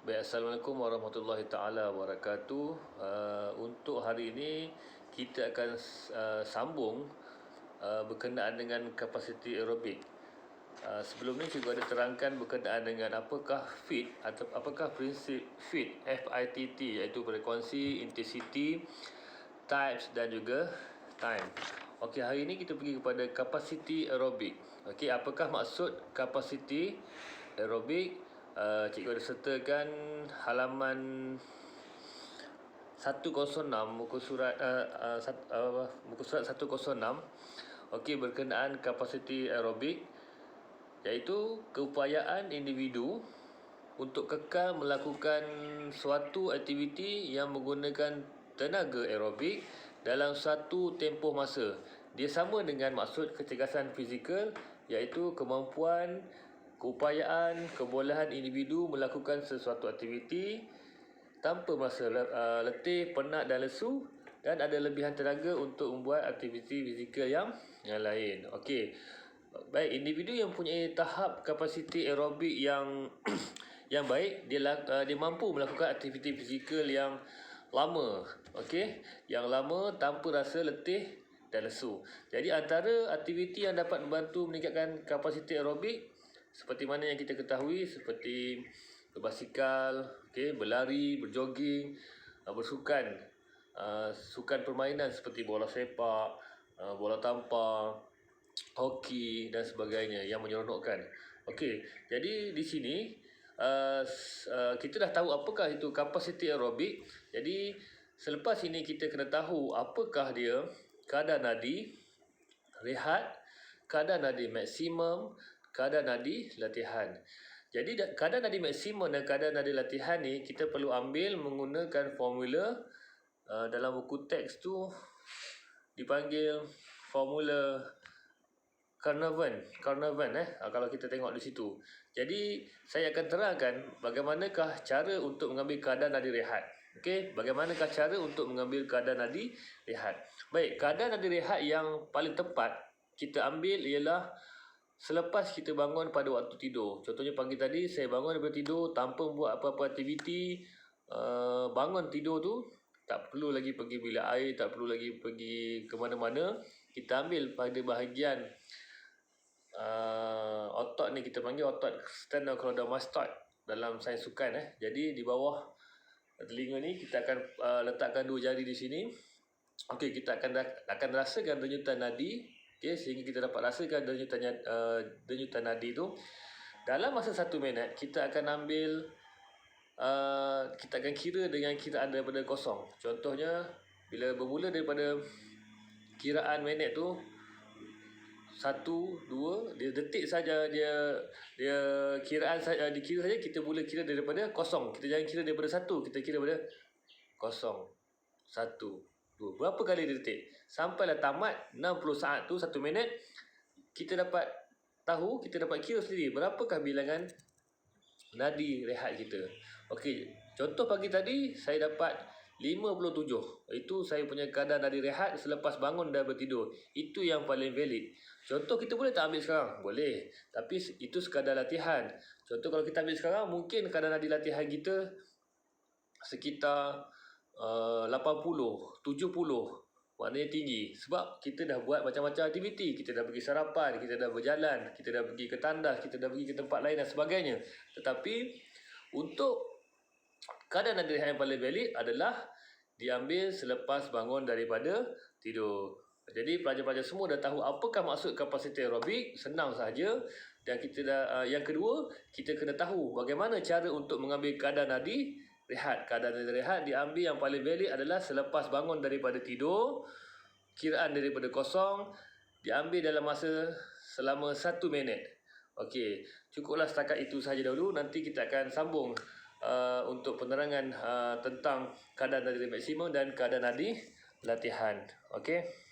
Baik, Assalamualaikum warahmatullahi taala wabarakatuh. Untuk hari ini kita akan sambung berkenaan dengan kapasiti aerobik. Sebelum ni juga ada terangkan berkenaan dengan apakah FIT atau apakah prinsip FIT, FITT, iaitu frekuensi, intensity, types dan juga time. Okey, hari ini kita pergi kepada kapasiti aerobik. Okey, apakah maksud kapasiti aerobik? Cikgu ada sertakan halaman 106 muka surat muka surat 106. Okey, berkenaan kapasiti aerobik, iaitu keupayaan individu untuk kekal melakukan suatu aktiviti yang menggunakan tenaga aerobik dalam satu tempoh masa. Dia sama dengan maksud kecergasan fizikal, iaitu kemampuan, keupayaan, kebolehan individu melakukan sesuatu aktiviti tanpa merasa letih, penat dan lesu, dan ada lebihan tenaga untuk membuat aktiviti fizikal yang lain. Okey. Baik, individu yang mempunyai tahap kapasiti aerobik yang yang baik, dia mampu melakukan aktiviti fizikal yang lama, okey, yang lama tanpa rasa letih dan lesu. Jadi antara aktiviti yang dapat membantu meningkatkan kapasiti aerobik seperti mana yang kita ketahui, seperti berbasikal, okey, berlari, berjoging, bersukan, sukan permainan seperti bola sepak, bola tampar, hoki dan sebagainya yang menyeronokkan. Okey, jadi di sini kita dah tahu apakah itu kapasiti aerobik. Jadi selepas ini kita kena tahu apakah dia kadar nadi rehat, kadar nadi maksimum, kadar nadi latihan. Jadi kadar nadi maksimum dan kadar nadi latihan ni kita perlu ambil menggunakan formula dalam buku teks tu dipanggil formula Carnarvon kalau kita tengok di situ. Jadi saya akan terangkan bagaimanakah cara untuk mengambil kadar nadi rehat. Okey, bagaimanakah cara untuk mengambil kadar nadi rehat. Baik, kadar nadi rehat yang paling tepat kita ambil ialah selepas kita bangun pada waktu tidur. Contohnya pagi tadi saya bangun daripada tidur tanpa buat apa-apa aktiviti. Bangun tidur tu tak perlu lagi pergi bilik air, tak perlu lagi pergi ke mana-mana. Kita ambil pada bahagian otot ni, kita panggil otot sternocleidomastoid dalam sains sukan. Jadi di bawah telinga ni kita akan letakkan dua jari di sini. Okey, kita akan rasakan denyutan nadi. Okey, sehingga kita dapat rasakan denyutan nadi tu. Dalam masa 1 minit kita akan ambil kita akan kira dengan kiraan daripada kosong. Contohnya bila bermula daripada kiraan minit tu 1, 2, dia detik saja, dia kiraan saja, dikira saja, kita mula kira daripada kosong. Kita jangan kira daripada 1, kita kira daripada kosong, 1, 2. Berapa kali dia detik? Sampailah tamat 60 saat tu 1 minit, kita dapat tahu, kita dapat kira sendiri berapakah bilangan nadi rehat kita. Okey, contoh pagi tadi saya dapat 57. Itu saya punya kadar nadi rehat selepas bangun dan bertidur. Itu yang paling valid. Contoh kita boleh tak ambil sekarang? Boleh. Tapi itu sekadar latihan. Contoh kalau kita ambil sekarang, mungkin kadar nadi latihan kita sekitar 80, 70. Maknanya tinggi. Sebab kita dah buat macam-macam aktiviti. Kita dah pergi sarapan, kita dah berjalan, kita dah pergi ke tandas, kita dah pergi ke tempat lain dan sebagainya. Tetapi untuk kadar nadi rehat yang paling valid adalah diambil selepas bangun daripada tidur. Jadi pelajar-pelajar semua dah tahu apakah maksud kapasiti aerobik. Senang sahaja. Dan kita dah yang kedua, kita kena tahu bagaimana cara untuk mengambil kadar nadi rehat. Kadar nadi rehat diambil yang paling valid adalah selepas bangun daripada tidur. Kiraan daripada kosong diambil dalam masa selama 1 minit. Okey, cukuplah setakat itu sahaja dahulu. Nanti kita akan sambung untuk penerangan tentang kadar nadi maksimum dan kadar nadi latihan. Okey.